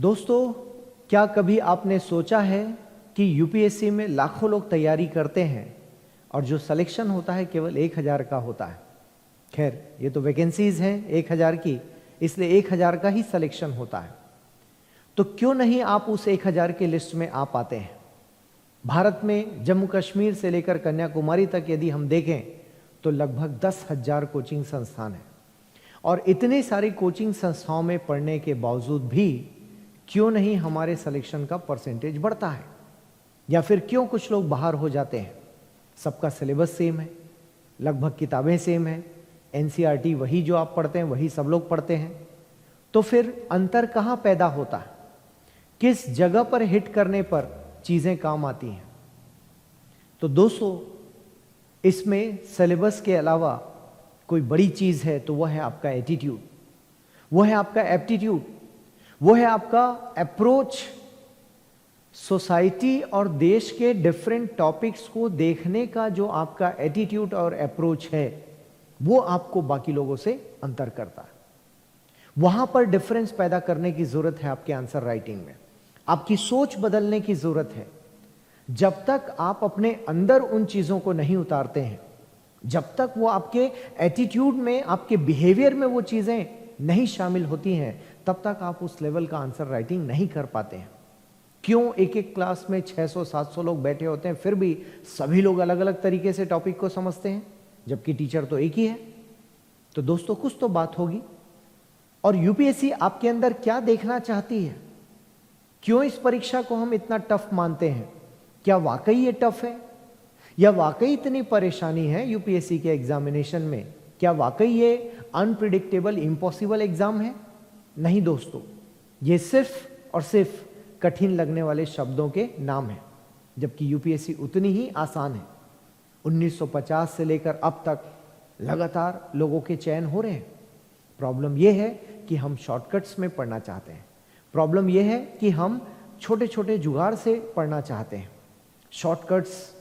दोस्तों, क्या कभी आपने सोचा है कि यूपीएससी में लाखों लोग तैयारी करते हैं और जो सिलेक्शन होता है केवल 1000 का होता है। खैर, ये तो वैकेंसीज हैं 1000 की, इसलिए 1000 का ही सिलेक्शन होता है। तो क्यों नहीं आप उस 1000 की लिस्ट में आ पाते हैं? भारत में जम्मू कश्मीर से लेकर कन्याकुमारी तक यदि हम देखें तो लगभग 10,000 कोचिंग संस्थान हैं, और इतनी सारी कोचिंग संस्थाओं में पढ़ने के बावजूद भी क्यों नहीं हमारे सिलेक्शन का परसेंटेज बढ़ता है, या फिर क्यों कुछ लोग बाहर हो जाते हैं? सबका सिलेबस सेम है, लगभग किताबें सेम है, एनसीईआरटी वही जो आप पढ़ते हैं वही सब लोग पढ़ते हैं, तो फिर अंतर कहाँ पैदा होता है? किस जगह पर हिट करने पर चीजें काम आती हैं? तो दोस्तों, इसमें सिलेबस के अलावा कोई बड़ी चीज है तो वह है आपका एटीट्यूड, वह है आपका एप्टीट्यूड, वो है आपका अप्रोच सोसाइटी और देश के डिफरेंट टॉपिक्स को देखने का। जो आपका एटीट्यूड और अप्रोच है वो आपको बाकी लोगों से अंतर करता है। वहां पर डिफरेंस पैदा करने की जरूरत है आपके आंसर राइटिंग में, आपकी सोच बदलने की जरूरत है। जब तक आप अपने अंदर उन चीजों को नहीं उतारते हैं, जब तक वो आपके एटीट्यूड में, आपके बिहेवियर में वो चीजें नहीं शामिल होती हैं, तब तक आप उस लेवल का आंसर राइटिंग नहीं कर पाते हैं। क्यों एक एक क्लास में 600-700 लोग बैठे होते हैं, फिर भी सभी लोग अलग अलग तरीके से टॉपिक को समझते हैं, जबकि टीचर तो एक ही है? तो दोस्तों, कुछ तो बात होगी। और यूपीएससी आपके अंदर क्या देखना चाहती है? क्यों इस परीक्षा को हम इतना टफ मानते हैं? क्या वाकई ये टफ है, या वाकई इतनी परेशानी है यूपीएससी के एग्जामिनेशन में? क्या वाकई ये अनप्रिडिक्टेबल, इम्पॉसिबल एग्जाम है? नहीं दोस्तों, ये सिर्फ और सिर्फ कठिन लगने वाले शब्दों के नाम हैं, जबकि यूपीएससी उतनी ही आसान है। 1950 से लेकर अब तक लगातार लोगों के चयन हो रहे हैं। प्रॉब्लम यह है कि हम शॉर्टकट्स में पढ़ना चाहते हैं। प्रॉब्लम यह है कि हम छोटे छोटे जुगाड़ से पढ़ना चाहते हैं। शॉर्टकट्स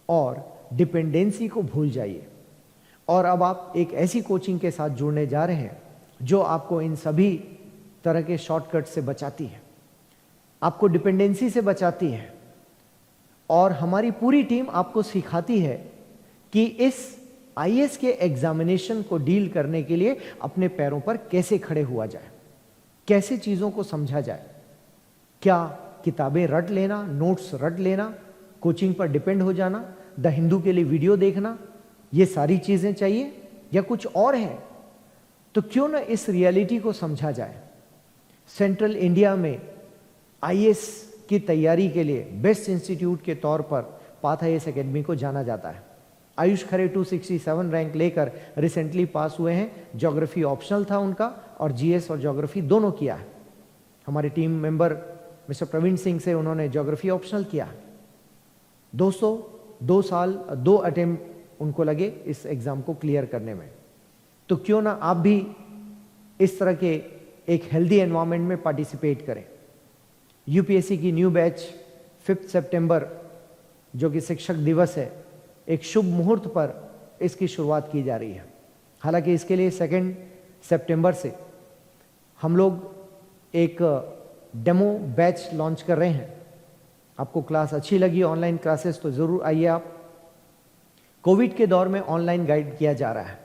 और डिपेंडेंसी को भूल जाइए, और अब आप एक ऐसी कोचिंग के साथ जुड़ने जा रहे हैं जो आपको इन सभी तरह के शॉर्टकट से बचाती है, आपको डिपेंडेंसी से बचाती है। और हमारी पूरी टीम आपको सिखाती है कि इस आईएएस के एग्जामिनेशन को डील करने के लिए अपने पैरों पर कैसे खड़े हुआ जाए, कैसे चीजों को समझा जाए। क्या किताबें रट लेना, नोट्स रट लेना, कोचिंग पर डिपेंड हो जाना, द हिंदू के लिए वीडियो देखना, ये सारी चीजें चाहिए, या कुछ और है? तो क्यों ना इस रियलिटी को समझा जाए। सेंट्रल इंडिया में आईएएस की तैयारी के लिए बेस्ट इंस्टीट्यूट के तौर पर पाथ आईएएस एकेडमी को जाना जाता है। आयुष खरे 267 रैंक लेकर रिसेंटली पास हुए हैं। ज्योग्राफी ऑप्शनल था उनका, और जीएस और ज्योग्राफी दोनों किया है। हमारे team member mister Praveen Singh से उन्होंने ज्योग्राफी ऑप्शनल किया। दोस्तों, 2 साल 2 अटेम्प्ट उनको लगे इस एग्जाम को क्लियर करने में। तो क्यों ना आप भी इस तरह के एक हेल्दी एनवायरनमेंट में पार्टिसिपेट करें। यूपीएससी की न्यू बैच 5 सितंबर, जो कि शिक्षक दिवस है, एक शुभ मुहूर्त पर इसकी शुरुआत की जा रही है। हालांकि इसके लिए 2 सितंबर से हम लोग एक डेमो बैच लॉन्च कर रहे हैं। आपको क्लास अच्छी लगी ऑनलाइन क्लासेस तो जरूर आइए आप। कोविड के दौर में ऑनलाइन गाइड किया जा रहा है।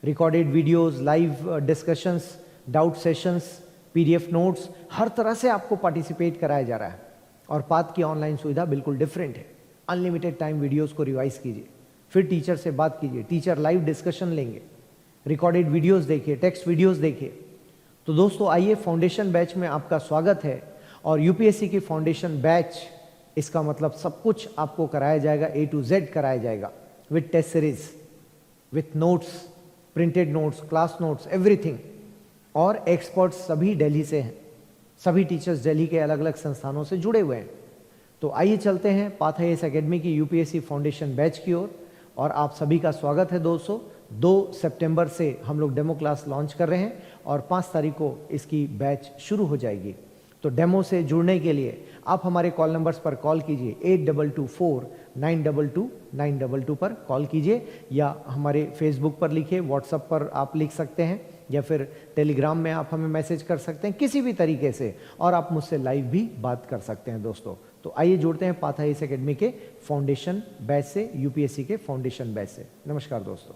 Recorded videos, live discussions, doubt sessions, PDF notes, हर तरह से आपको पार्टिसिपेट कराया जा रहा है। और पाथ की ऑनलाइन सुविधा बिल्कुल डिफरेंट है। अनलिमिटेड टाइम वीडियोस को रिवाइज कीजिए, फिर टीचर से बात कीजिए, टीचर लाइव डिस्कशन लेंगे, रिकॉर्डेड वीडियोस देखिए, टेक्स्ट वीडियोस देखिए। तो दोस्तों, आइए, फाउंडेशन बैच में आपका स्वागत है। और यूपीएससी की फाउंडेशन बैच, इसका मतलब सब कुछ आपको कराया जाएगा, A to Z कराया जाएगा, with test series, with notes, printed notes, class notes, everything. और एक्सपर्ट्स सभी दिल्ली से हैं, सभी टीचर्स दिल्ली के अलग अलग संस्थानों से जुड़े हुए हैं। तो आइए चलते हैं पाथ आईएएस एकेडमी की यूपीएससी फाउंडेशन बैच की ओर। और आप सभी का स्वागत है दोस्तों। 2 सितंबर से हम लोग डेमो क्लास लॉन्च कर रहे हैं, और 5 तारीख को इसकी बैच शुरू हो जाएगी। तो डेमो से जुड़ने के लिए आप हमारे कॉल नंबर्स पर कॉल कीजिए, 8224-922-922 पर कॉल कीजिए, या हमारे फेसबुक पर लिखिए, व्हाट्सएप पर आप लिख सकते हैं या फिर टेलीग्राम में आप हमें मैसेज कर सकते हैं किसी भी तरीके से, और आप मुझसे लाइव भी बात कर सकते हैं दोस्तों। तो आइए जुड़ते हैं पाथ आईएएस एकेडमी के फाउंडेशन बैच से, यूपीएससी के फाउंडेशन बैच से। नमस्कार दोस्तों।